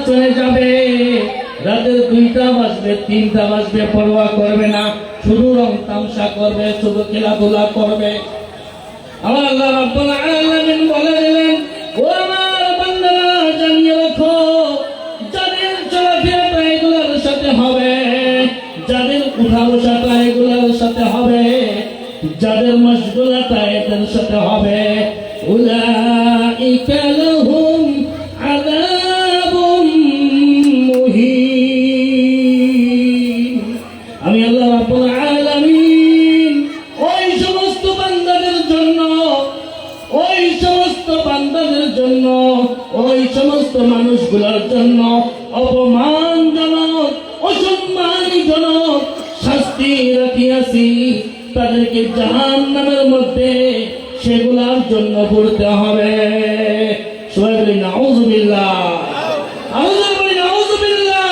চলে যাবে, রাতের 2টা বাজবে 3টা বাজবে পরোয়া করবে না, শুধু রং তামসা করবে, শুধু খেলাধুলা করবে। আমার আল্লাহ রাব্বুল আলামিন বলে দিলেন, ও আমার বান্দারা জানিয়ে রাখো, যাদের চলাফেরা এগুলোর সাথে হবে, যাদের উঠা বসাটা এগুলোর সাথে হবে, যাদের মশগুলাটা এদের সাথে হবে, উলাইকা লাহুম আযাবুম মুহিন। আমি আল্লাহ রাব্বুল আলামিন ওই সমস্ত বান্দাদের জন্য, ওই সমস্ত বান্দাদের জন্য, ওই সমস্ত মানুষগুলোর জন্য অপমানজনক, অসম্মানজনক শাস্তি রাখিয়াছি। তাদেরকে জাহান্নামের মধ্যে সেগুলোর জন্য পড়তে হবে। সবাই বলি নাউযুবিল্লাহ, নাউযুবিল্লাহ।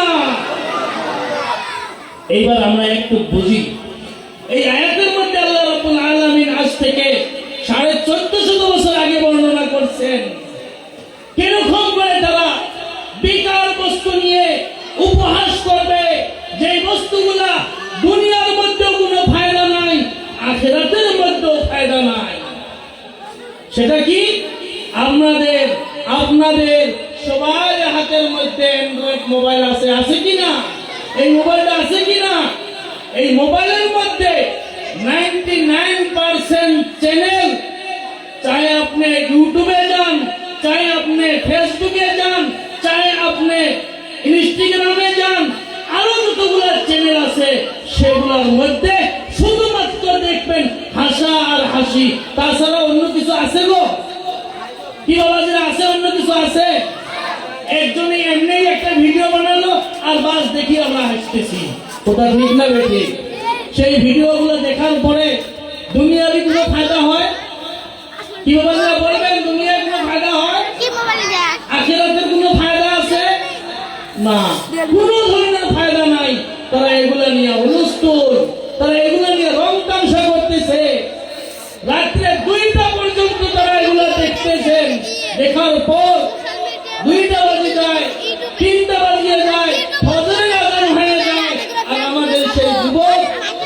এইবার আমরা একটু বুঝি, এই আয়াতের মধ্যে আল্লাহ রাব্বুল আলামিন আজ থেকে 1450 বছর আগে বর্ণনা করছেন কিরকম করে তারা বেকার বস্তু নিয়ে উপহাস করবে, যে বস্তুগুলা দুনিয়ার মধ্যে কোনো ফায়দা নাই, আখিরাতের মধ্যেও ফায়দা নাই। সেটা কি? আপনাদের সবার হাতের মধ্যে অ্যান্ড্রয়েড মোবাইল আছে, আছে কিনা? এই মোবাইলটা আছে কিনা? এই মোবাইলের মধ্যে 99% চ্যানেল, চাहे আপনি ইউটিউবে যান, চাहे আপনি ফেসবুকে যান, চাहे আপনি ইনস্টাগ্রামে যান, আরো যতগুলো চ্যানেল আছে সেগুলোর মধ্যে শুধুমাত্র দেখবেন হাসা আর হাসি, তাছাড়া অন্য কিছু আছে গো? কি বাবাজিরা আছে? অন্য কিছু আছে? একজনে এমনি একটা ভিডিও বানালো আর বাস দেখি আমরা হাসতেছি, কোথা ঠিক না বেঠিক? সেই ভিডিওগুলো দেখার পরে দুনিয়ারই কোনো ফায়দা হয়? কি বাবাজিরা বলবেন, দুনিয়ার কোনো ফায়দা হয়? আখিরাতের কোনো ফায়দা আছে? না, কোনো ধরনের ফায়দা নাই। তারা এগুলা নিয়ে হুলস্থুল, তারা এগুলা নিয়ে রং তামসা করতেছে, রাত্রে 2টা পর্যন্ত তারা এগুলা দেখতেছেন। দেখার পর 2টা বাজে যায়, 3টা বাজিয়ে যায়, ফজরের আযান হয়ে যায়, আর আমাদের সেই যুবক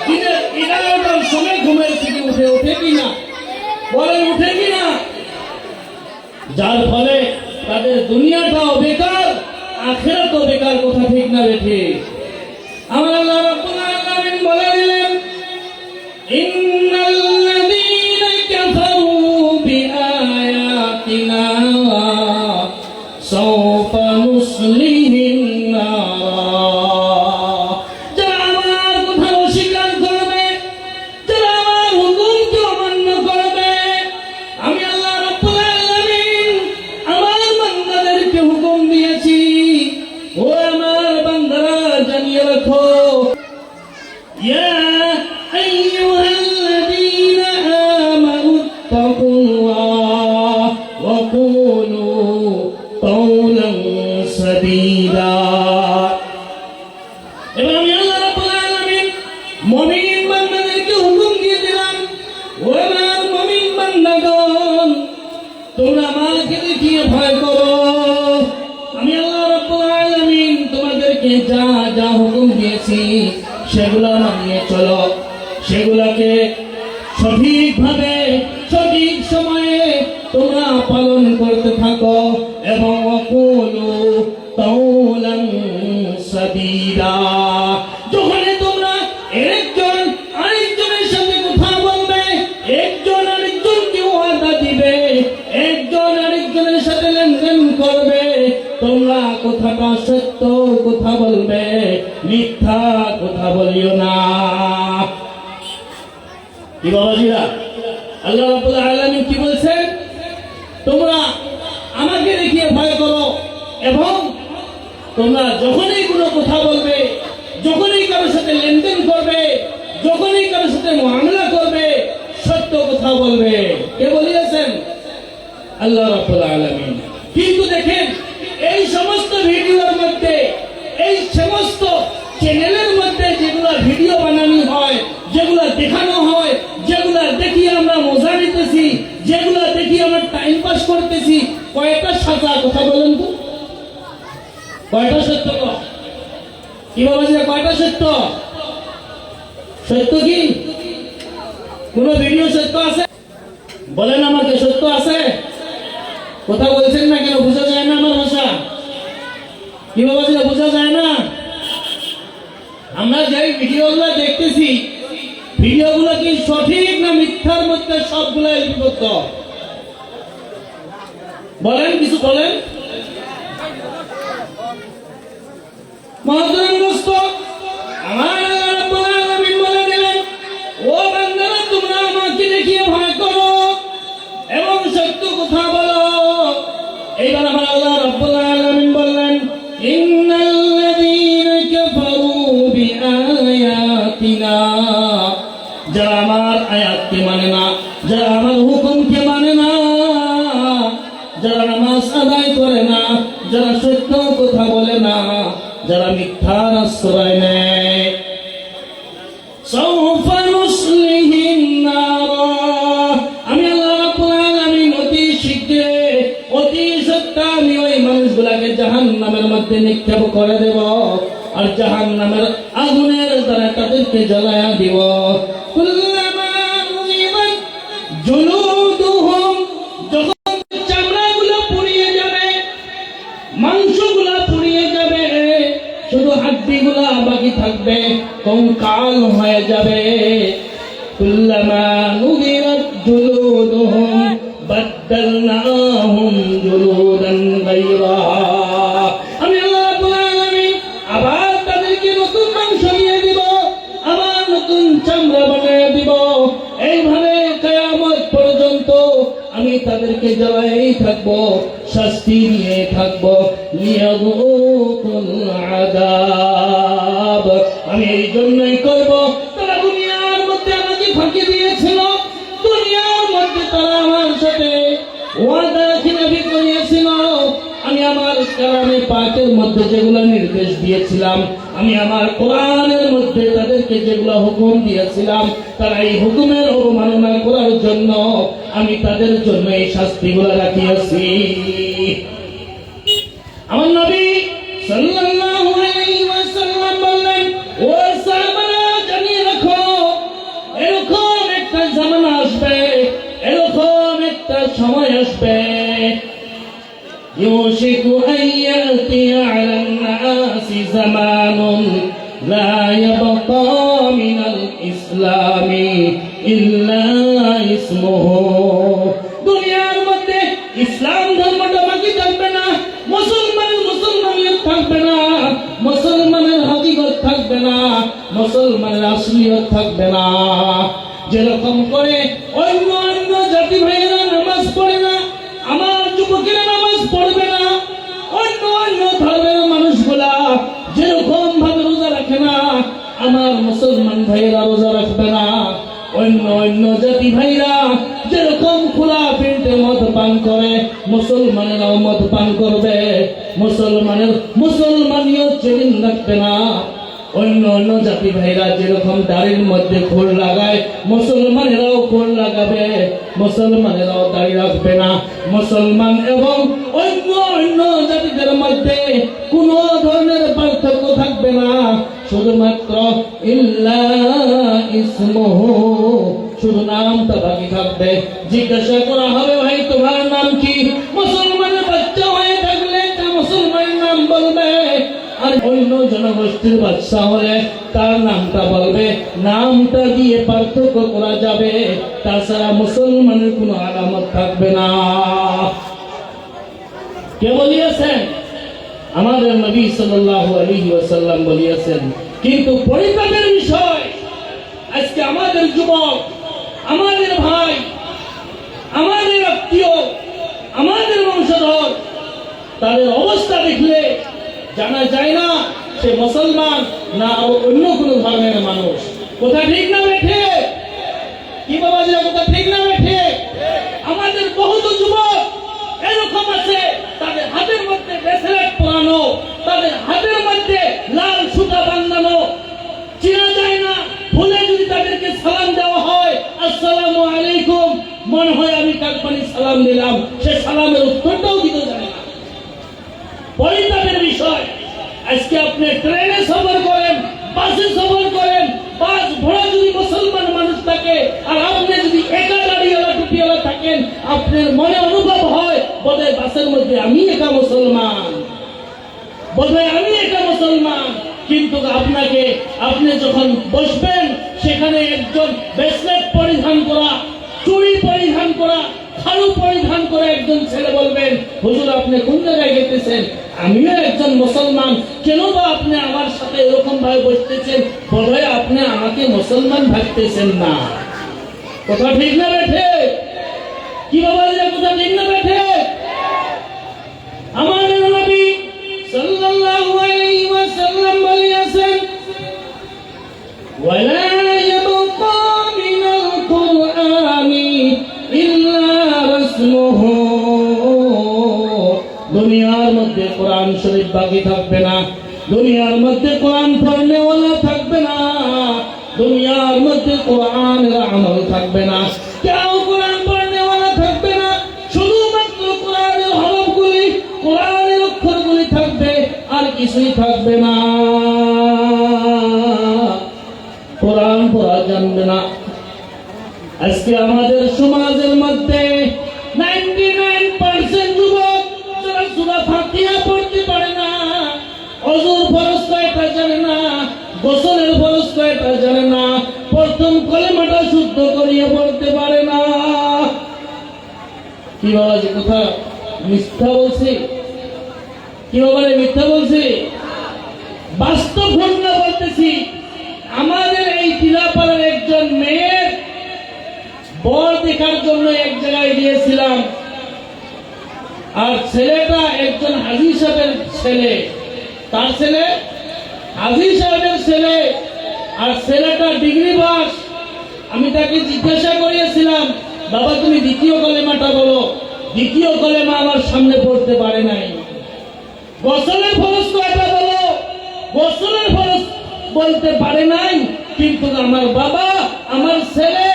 দিনের 11টার সময় ঘুমের থেকে উঠে কিনা? বলেন উঠে কিনা? যার ফলে তাদের দুনিয়াটাও বেকার, আখিরাতও বেকার, কথা ঠিক না বেঠিক? আমার আল্লাহ রাব্বুল আলামিন বলে দিলেন, ইন্নাল্লাযীনা কাফারু বিআয়াতিনা সাওফা নুসলিহিম নার। যারা আমার কথা অস্বীকার করবে, যারা আমার হুকুমকে অমান্য করবে, আমি আল্লাহ রাব্বুল আলামিন আমার বান্দাদেরকে হুকুম দিয়েছি, ও আমার বান্দারা জানিয়ে রাখো, ইয়া আইয়ুহাল্লাযীনা আমানুত্তাকুল্লাহ ওয়া কুলু কাওলান সাদীদা। এবার আমি আল্লাহ রাব্বুল আলামিন মুমিন বান্দাদেরকে হুকুম দিয়ে দিলাম, ও আমার মুমিন বান্দাগণ, তোমরা আমাকে দেখিয়ে ভয় করো। আমি আল্লাহ রাব্বুল আলামিন তোমাদেরকে যা যা হুকুম দিয়েছি সেগুলো মানিয়ে চলো, সেগুলোকে সঠিকভাবে সঠিক সময়ে তোমরা পালন করতে থাকো, এবং ওয়াকুলু কাওলান সাদীদা। যখন তোমরা একজন আরেকজনের সাথে কথা বলবে, একজন আরেকজনকে ওয়াদা দিবে, একজন আরেকজনের সাথে লেনদেন করবে, তোমরা কথাটা সত্য কথা বলবে, মিথ্যা কথা বলিও না। কি বাবাজিরা, আল্লাহ রাব্বুল আলামিন কি বলছেন? তোমরা আমাকে দেখিয়ে ভয় করো, এবং তোমরা যখনই কোনো কথা বলবে, যখনই কারোর সাথে লেনদেন করবে, যখনই কারোর সাথে মুআমালা করবে, সত্য কথা বলবে। কে বলিয়েছেন? আল্লাহ রাব্বুল আলামিন। কিন্তু দেখেন, এই সমস্ত ভিডিওর মধ্যে, এই সমস্ত চ্যানেলের মধ্যে যেগুলো ভিডিও বানানো হয়, যেগুলো দেখানো হয়, যেগুলো দেখি আমরা মজা নিতেছি, যেগুলো দেখি আমরা টাইম পাস করতেছি, কয়টা সাজা? কথা বলেন তো, কয়টা সত্য কি বাবাজি, কয়টা সত্য? সত্য কি কোন ভিডিও সত্য আছে? বলেন আমাকে, সত্য আছে? কথা বলছেন না কেন? বোঝা যায় না আমার ভাষা? কি বাবাজি, বোঝা যায় না? আমরা যে ভিডিওগুলো দেখতেছি, ভিডিওগুলো কি সঠিক না মিথ্যার মধ্যে সবগুলো লিপিবদ্ধ? বলেন, কিছু বলেন। মহাজন দোস্ত, আমার আল্লাহ রাব্বুল আলামিন বলে দিলেন, ও বান্দারা, তোমরা আমাকে দেখিয়ে ভয় করো এবং সত্য কথা বলো। এইবার আমার আল্লাহ রাব্বুল আলামিন বললেন, ইন্নাল্লাযীনা কাফারু বিআয়াতিনা, যারা আমার আয়াতকে মানে না, যারা আমার হুকুমকে মানে না, যারা নামাজ আদায় করে না, যারা সত্য কথা বলে না, যারা মিথ্যার আশ্রয় নেয়, সাউফা নুসলিহিম নারা, আমি আল্লাহ রাব্বুল আলামিন অতি শীঘ্রই, অতি সত্য আমি ওই মানুষগুলোকে জাহান্নামের মধ্যে নিক্ষেপ করে দেব, আর জাহান্নামের আগুনের দ্বারা তাদেরকে জ্বালায়া দিব। কুল্লামা নুযিবাত জুলুদুহুম, যখন চামড়াগুলো পুড়িয়ে যাবে, মাংসগুলো পুড়িয়ে যাবে, শুধু হাড্ডিগুলা বাকি থাকবে, কঙ্কাল হয়ে যাবে। কুল্লামা নুযিবাত জুলুদুহুম বাদদালনাহুম জুলুদান গায়রাহা, আমি আল্লাহ রাব্বুল আলামিন আবার তাদেরকে নতুন মাংস দিয়ে দিব, আবার নতুন চামড়া বানিয়ে দিব। এইভাবে কিয়ামত পর্যন্ত আমি তাদেরকে জ্বালাই থাকবো, শাস্তি দিয়ে থাকবো। লিয়াযুকুল আযাব, আমি এই জন্যই করব, তারা দুনিয়ার মধ্যে আমাকে ফাঁকি দিয়েছিল, দুনিয়ার মধ্যে তারা আমার সাথে ওয়াদা খিলাফি করিয়েছিল। আমি আমার কালামে পাকের মধ্যে যেগুলো নির্দেশ দিয়েছিলাম, আমি আমার কোরআনের মধ্যে তাদেরকে যেগুলো হুকুম দিয়েছিলাম, তারা এই হুকুমের অবমাননা করার জন্য আমি তাদের জন্য এই শাস্তিগুলো রাখিয়াছি। আমার নবী সাল্লাল্লাহু আলাইহি ওয়াসাল্লাম বললেন, ও সাহাবারা, জানিয়ে রাখো, এরকম একটা জামানা আসবে, এরকম একটা সময় আসবে, يوشك أن يأتي على الناس زمان لا يبقى من الإسلام إلا اسمه, দুনিয়ার মধ্যে ইসলাম ধর্মটা বাকি থাকবে না, মুসলমানিয়ত থাকবে না, মুসলমানের হাকিকত থাকবে না, মুসলমানের আসলিয়ত থাকবে না। যেরকম করে অন্য অন্য জাতি ভাইয়েরা নামাজ পড়ে না, আমার যুবকেরা নামাজ পড়বে না, অন্য অন্য ধর্মের মানুষগুলা যেরকম ভাবে রোজা রাখে না, আমার মুসলমান ভাইয়েরা রোজা রাখবে না। অন্য অন্য জাতি ভাইরা যেরকম খোলা পেটে মদ পান করে, মুসলমানেরাও মদ পান করবে, মুসলমানিয়ত যেদিন রাখবে না। অন্য অন্য জাতি ভাইরা যেরকম দাড়ির মধ্যে খোল লাগায়, মুসলমানেরাও খোল লাগাবে, মুসলমানেরাও দাড়ি রাখবে না। মুসলমান এবং অন্য অন্য জাতিদের মধ্যে কোন ধরনের পার্থক্য থাকবে না, শুধুমাত্র ইল্লা ইসমুহু, শুধু নামটা বাকি থাকবে। জিজ্ঞাসা করা হবে, ভাই তোমার নাম কি? মুসলমানের বাচ্চা হয়ে থাকলে তা মুসলমানের নাম বলবে, আর অন্য জনগোষ্ঠীর বাচ্চা হলে তার নামটা বলবে। নামটা দিয়ে পার্থক্য করা যাবে, তাছাড়া মুসলমানের কোনো আলামত থাকবে না। কে বলিয়েছেন? আমাদের নবী সাল্লাল্লাহু আলাইহি ওয়াসাল্লাম বলিয়েছেন। কিন্তু পরিতাপের বিষয়, আজকে আমাদের যুবক, আমাদের ভাই, আমাদের আত্মীয়, আমাদের বংশধর, তাদের অবস্থা দেখলে জানা যায় না সে মুসলমান না অন্য কোন ধর্মের মানুষ। কথা ঠিক না বেঠে? কি বাবাজি, কথা ঠিক না বেঠে? আমাদের বহুত যুবক এরকম আছে, তাদের হাতের মধ্যে ব্রেসলেট পরানো, তাদের হাতের মধ্যে লাল সুতা বাঁধানো, চেনা যায় না। ভুলে যদি তাদেরকে সালাম দেওয়া হয়, আসসালামু আলাইকুম, মনে হয় আমি কাকবানি সালাম দিলাম, সে সালামের উত্তরটাও দিতে জানে না। পরিতাপের বিষয়। আজকে আপনি ট্রেনে সফর করেন, বাসে সফর করেন, বাস ভরা যদি মুসলমান মানুষ থাকে আর আপনি যদি একা দাড়িওয়ালা টুপিওয়ালা থাকেন, আপনার মনে অনুভব হয় বোধহয় বাসের মধ্যে আমি একা মুসলমান, বোধহয় আমি একা মুসলমান। কিন্তু আপনি যখন বসবেন সেখানে একজন ব্রেসলেট পরিধান করা, চুড়ি পরিধান করা, খাড়ু পরিধান করে একজন ছেলে বলবেন, হুজুর আপনি কোন জায়গায় গেতেছেন? আমিও একজন মুসলমান, কেন বা আপনি আমার সাথে এরকম ভাবে বসতেছেন? বোধহয় আপনি আমাকে মুসলমান ভাবতেছেন না। কথা ঠিক না বেঠে? কি বাবা, কথা ঠিক না বেঠে? আমাদের নবী সাল্লাল্লাহু আলাইহি ওয়াসাল্লাম বলেছেন, ওয়ালা ইয়াবকা মিনাল কুরআনি ইল্লা রাসমুহু, দুনিয়ার মধ্যে কোরআন শরীফ বাকি থাকবে না, দুনিয়ার মধ্যে কোরআন পড়নেওয়ালা থাকবে না, দুনিয়ার মধ্যে কোরআনের আমল থাকবে না, কেউ কোরআন পড়নেওয়ালা থাকবে না, শুধুমাত্র কোরআনের হরফগুলি, কোরআনের অক্ষরগুলি থাকবে, আর কিছুই থাকবে না। কোরআন পড়া জানবে না। আজকে আমাদের সমাজের মধ্যে 99% যুবক যারা সূরা ফাতিহা পড়তে পারে না, ওযুর ফরজ কয়টা জানে না, গোসলের ফরজ কয়টা জানে না, প্রথম কলেমাটা শুদ্ধ করিয়ে পড়তে পারে না। কি বাবা, যে কথা মিথ্যা বলছি? কি বাবা মিথ্যা বলছি? বাস্তব ঘটনা বলতেছি। আমাদের এই তিলাপাড়ার একজন মেয়ের বর দেখার জন্য এক জায়গায় গিয়েছিলাম, আর ছেলেটা একজন হাজী সাহেবের ছেলে, তার ছেলে হাজী সাহেবের ছেলে, আর ছেলেটা ডিগ্রি পাস। আমি তাকে জিজ্ঞাসা করিয়েছিলাম, বাবা তুমি দ্বিতীয় কলেমাটা বলো। দ্বিতীয় কলেমা আমার সামনে পড়তে পারে নাই। গোসলের ফরজ কয়টা বলো, গোসলের ফরজ বলতে পারে নাই। কিন্তু আমার বাবা, আমার ছেলে,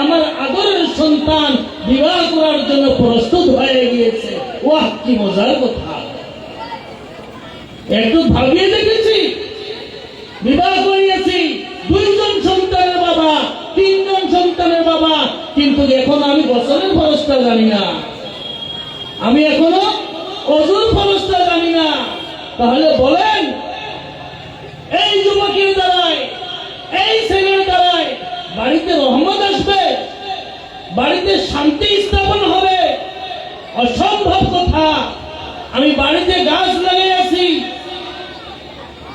আমার আদরের সন্তান বিবাহ করার জন্য প্রস্তুত হয়ে গিয়েছে। ওয়াহ, কি মজার কথা! একটু ভাবিয়ে দেখেছি, বিবাহ করিয়েছি, 2 জন সন্তানের বাবা, 3 জন সন্তানের বাবা, কিন্তু এখন আমি গোসলের ফরজটা জানি না, আমি এখনো ওযুর ফরজটা জানি না। তাহলে বলেন, এই যুবকের দ্বারায়, এই ছেলের দ্বারায় বাড়িতে রহমত আসবে, বাড়িতে শান্তি স্থাপন হবে? অসম্ভব কথা। আমি বাড়িতে গাছ লাগাইছি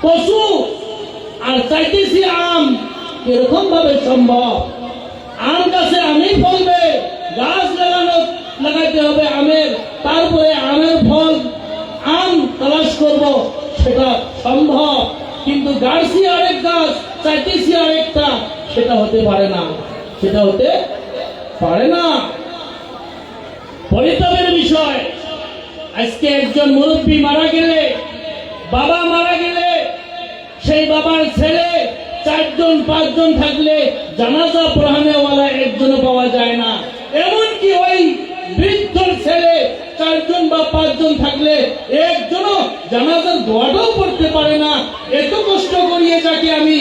কচু আর চাইতেছি আম, এরকম ভাবে সম্ভব? আম গাছে আমি ফলবে, গাছ লাগাইতে হবে আমের, তারপরে আমের ফল আম তালাশ করব, সেটা সম্ভব। কিন্তু গাছই আরেক গাছ, চাইতেছি আরেকটা, সেটা হতে পারে না, সেটা হতে পারে না। পরিতাপের বিষয়, আজকে একজন মুরব্বী মারা গেলে, বাবা মারা গেলে, সেই বাবার ছেলে 4 জন 5 জন থাকলে জানাজা পড়ানেওয়ালা একজনও পাওয়া যায় না। এমনকি ওই বৃদ্ধর ছেলে 4 জন বা 5 জন থাকলে একজনও জানাজার দোয়াটাও পড়তে পারে না। এত কষ্ট করিয়ে যাকে আমি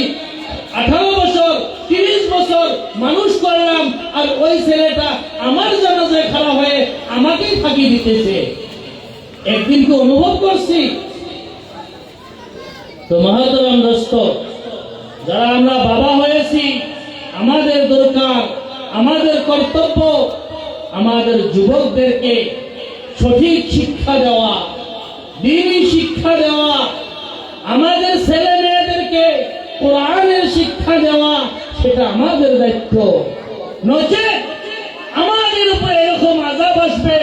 18 বছর 30 বছর মানুষ করলাম, আর ওই ছেলেটা আমার জানাজায় খাড়া হয়ে আমাকেই ফাঁকি দিতেছে। একদিন কি অনুভব করছি? তো মহতরম দোস্ত, যারা আমরা বাবা হয়েছি, আমাদের দরকার, আমাদের কর্তব্য, আমাদের যুবকদেরকে সঠিক শিক্ষা দেওয়া, দ্বীনি শিক্ষা দেওয়া, আমাদের ছেলে মেয়েদেরকে কোরআনের শিক্ষা দেওয়া, সেটা আমাদের দায়িত্ব। নচেত আমাদের উপরে এরকম আযাব আসবে।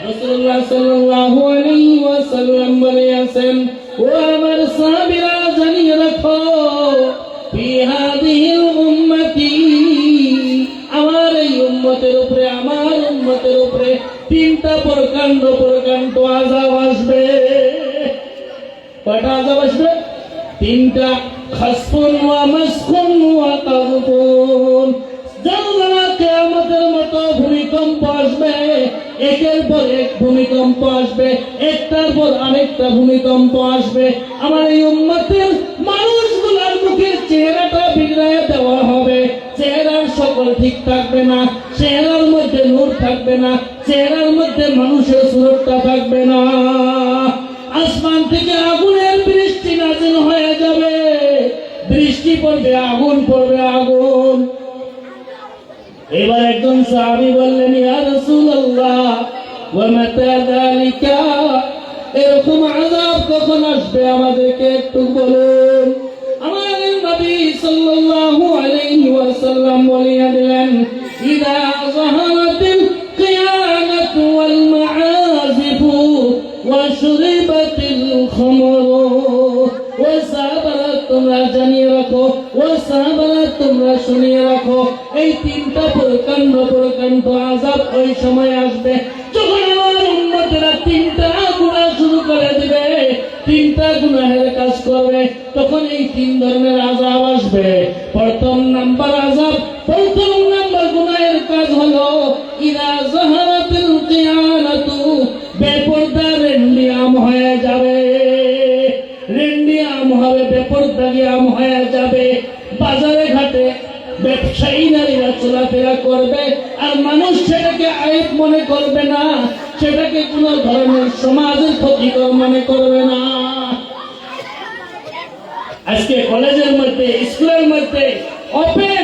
রাসূলুল্লাহ সাল্লাল্লাহু আলাইহি ওয়াসাল্লাম বলেছেন, ও আমার সাহাবীরা জানিয়ে রাখো, ফি হাযিহিল উম্মতি, আমার এই উম্মতের উপরে, আমার উম্মতের উপরে 3টা প্রকাণ্ড আযাব আসবে। কয়টা আযাব আসবে? 3টা। খাসফুন ওয়া মাসখুন ওয়া তাযফুন। যখন কিয়ামতের মতো ভূমিকম্প আসবে, একের পর এক ভূমিকম্প আসবে, একটার পর আরেকটা ভূমিকম্প আসবে। আমার এই উম্মতের মানুষগুলোর মুখের চেহারাটা বিগড়ায় দেওয়া হবে। চেহারার সকল ঠিক থাকবে না, চেহারার মধ্যে নূর থাকবে না, চেহারার মধ্যে মানুষের সুরক্ষা থাকবে না। আসমান থেকে আগুনের বৃষ্টি নাযিল হয়ে যাবে, বৃষ্টি পড়বে, আগুন পড়বে, আগুন। এবার একজন সাহাবী বললেন, ইয়া রাসূলুল্লাহ ওয়া মাতা যালিকা, এরকম আযাব কখন আসবে আমাদেরকে একটু বলুন। আমাদের নবী সাল্লাল্লাহু আলাইহি ওয়াসাল্লাম বলিয়া দিলেন, ইদা যাহারাতিল কিয়ানাতু ওয়াল মাআযিফু ওয়া শুরিবাতিল খামরু। ও সাহাবারা তোমরা জানিয়ে রাখো, ও সাহাবারা তোমরা শুনিয়ে রাখো, এই তিনটা প্রকাণ্ড প্রকাণ্ড আযাব ওই সময় আসবে যখন আমার উম্মতেরা তিনটা গুনাহ শুরু করে দিবে, তিনটা গুনাহের কাজ করবে, তখন এই তিন ধরনের আযাব আসবে। প্রথম নাম্বার আযাব, প্রথম নাম্বার গুনাহের কাজ হলো ইদা যাহারাতিল কিয়ানাতু, বেপরদা রেন্ডিয়াম হয়ে যাবে, রেন্ডিয়াম হবে, বেপরদাগিয়াম হয়ে যাবে। বাজারে ঘাটে ব্যবসায়ী নারীরা চলাফেরা করবে, আর মানুষ সেটাকে আইব মনে করবে না, সেটাকে কোন ধরনের সমাজের ক্ষতিকর মনে করবে না। আজকে কলেজের মধ্যে, স্কুলের মধ্যে ওপেন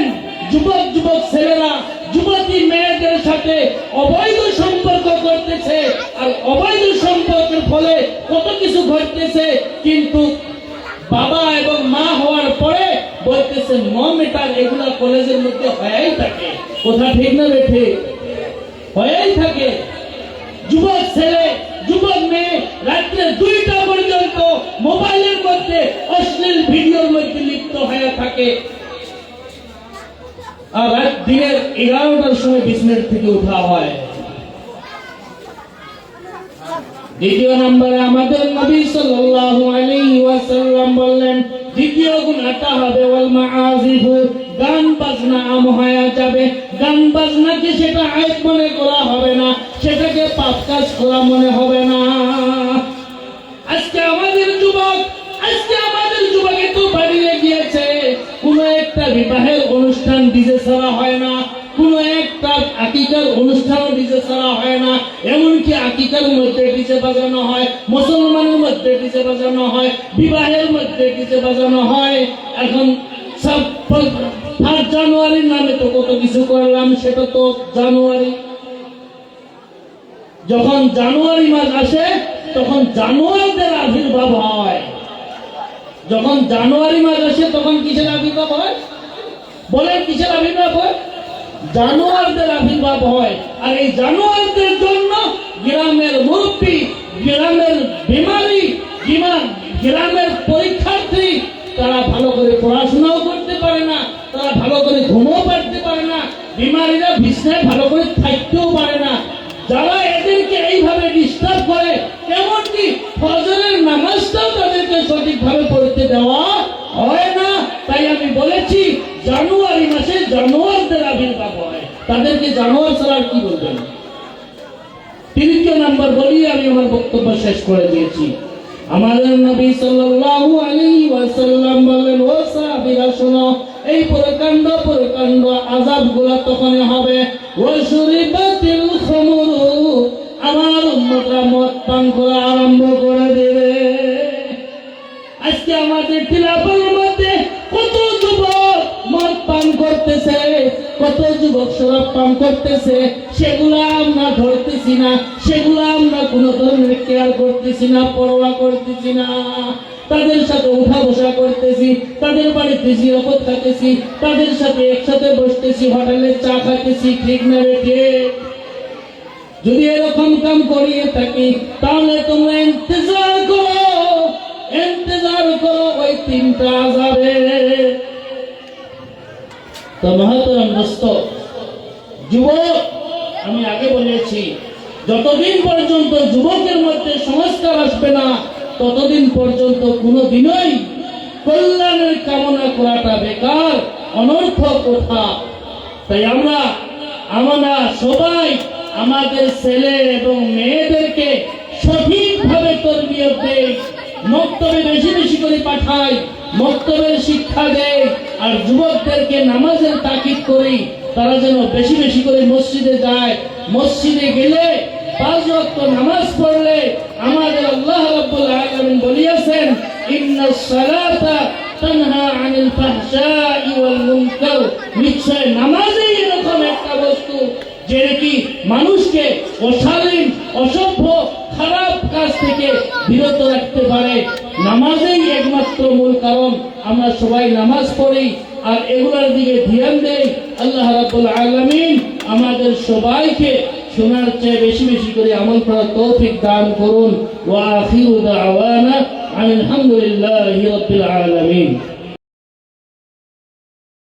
যুবক যুবক ছেলেরা যুবতী মেয়েদের সাথে অবৈধ সম্পর্ক করতেছে, আর অবৈধ সম্পর্কের ফলে কত কিছু ঘটতেছে, কিন্তু বাবা এবং মা হওয়ার পরে বলতেছে মমিটার এগুলা কলেজের মধ্যে হয়েই থাকে। কথা ঠিক না বেঠে? হয়েই থাকে। যুবক ছেলে যুবক মেয়ে রাত্রে 2টা পর্যন্ত মোবাইলের মধ্যে অশ্লীল ভিডিওর মধ্যে লিপ্ত হয়ে থাকে, আর রাত দিনের 11টার সময় বিছানা থেকে ওঠা হয়। দ্বিতীয় নম্বরে আমাদের নবী সাল্লাল্লাহু আলাইহি ওয়াসাল্লাম বললেন, দ্বিতীয় গুনাহটা হবে ওয়াল মাআযিফু, গান বাজনা আম হয়ে যাবে। গান বাজনাকে সেটা আইব মনে করা হবে না, সেটাকে পাপ কাজ করা মনে হবে না। আজকে আমাদের যুবক এত বাড়িয়ে গিয়েছে, কোন একটা বিবাহের অনুষ্ঠান ডিজে ছাড়া হয় না, কোন একটা আকিকার অনুষ্ঠান ডিজে ছাড়া হয় না, এমনকি আকিকার মধ্যে ডিজে বাজানো হয়, মুসলমানের মধ্যে ডিজে বাজানো হয়, বিবাহের মধ্যে ডিজে বাজানো হয়। এখন সব 5 জানুয়ারির নামে তো কত কিছু করলাম, সেটা তো জানুয়ারি। যখন জানুয়ারি মাস আসে তখন জানুয়ারদের আবির্ভাব হয়। যখন জানুয়ারি মাস আসে তখন কিসের আবির্ভাব হয় বলেন? কিসের আবির্ভাব হয়? জানুয়ারদের আবির্ভাব হয়। আর এই জানুয়ারদের জন্য গ্রামের মুরব্বী, গ্রামের বিমারি, গ্রামের পরীক্ষার্থী, তারা ভালো করে পড়াশোনাও করতে পারে না, তারা ভালো করে ঘুমও পারতে পারে না, বিমারিরা বিছানায় ভালো করে থাকতেও পারে না। যারা এদেরকে এইভাবে ডিস্টার্ব করে, এমনকি ফজরের নামাজটাও তাদেরকে সঠিকভাবে পড়তে দেওয়া হয় না। তাই আমি বলেছি জানুয়ারি মাসে জানুয়ারদের আবির্ভাব হয়, তাদেরকে জানুয়ার ছাড়া কি বলবেন? তৃতীয় নাম্বার বলি আমি আমার বক্তব্য শেষ করে দিয়েছি। আমাদের নবী সাল্লাল্লাহু আলাইহি ওয়াসাল্লাম বললেন, ও সাহাবীরা শোনো, এই প্রকাণ্ড আযাবগুলো তখন হবে ওয়া শুরিবাতিল খামরু, আমার উম্মতরা মদ পান করা আরম্ভ করে দেবে। আজকে আমাদের খিলাফার মধ্যে কত যুবক মদ পান করতেছে, কত যুবক শরাব পান করতেছে, সেগুলা আমরা ধরতেছি না, সেগুলা আমরা কোনো ধরনের কেয়ার করতেছি না, পরোয়া করতেছি না। তাদের সাথে উঠা বসা করতেছি, তাদের বাড়িতে জিয়ারত খাইতেছি, তাদের সাথে একসাথে বসতেছি, হোটেলে চা খাইতেছি, ঠিক না বেঠে? যদি এরকম কাম করিয়ে থাকি তাহলে তোমরা ইন্তজার করো ওই তিনটা আযাবের। তো মহতরম দোস্ত, যুবক, আমি আগে বলেছি যতদিন পর্যন্ত যুবকের মধ্যে সংস্কার আসবে না ততদিন পর্যন্ত কোনোদিনই কল্যাণের কামনা করাটা বেকার, অনর্থক কথা। তাই আমরা সবাই আমাদের ছেলে এবং মেয়েদেরকে সঠিকভাবে তরবিয়ত দেয়, মক্তবে বেশি বেশি করে পাঠাই, মক্তবের শিক্ষা দেয়, আর যুবকদেরকে নামাজের তাকিদ করি তারা যেন বেশি বেশি করে মসজিদে যায়। মসজিদে গেলে 5 ওয়াক্ত নামাজ পড়লে আমাদের আল্লাহ রাব্বুল আলামিন বলিয়াছেন, ইন্নাস সালাতা তানহা আনিল ফাহশাই ওয়াল মুনকার। নিশ্চয় নামাজই এরকম একটা বস্তু যে কি মানুষকে অশালীন, অসভ্য, খারাপ কাজ থেকে বিরত রাখতে পারে। নামাজই একমাত্র মূল কারণ আমরা সবাই নামাজ পড়ি আর এগুলোর দিকে ধ্যান দেই। আল্লাহ রাব্বুল আলামিন আমাদের সবাইকে শোনার চেয়ে বেশি বেশি করে আমল করার তৌফিক দান করুন। ওয়া আখিরু দাওয়ানা আলহামদুলিল্লাহি রাব্বিল আলামিন।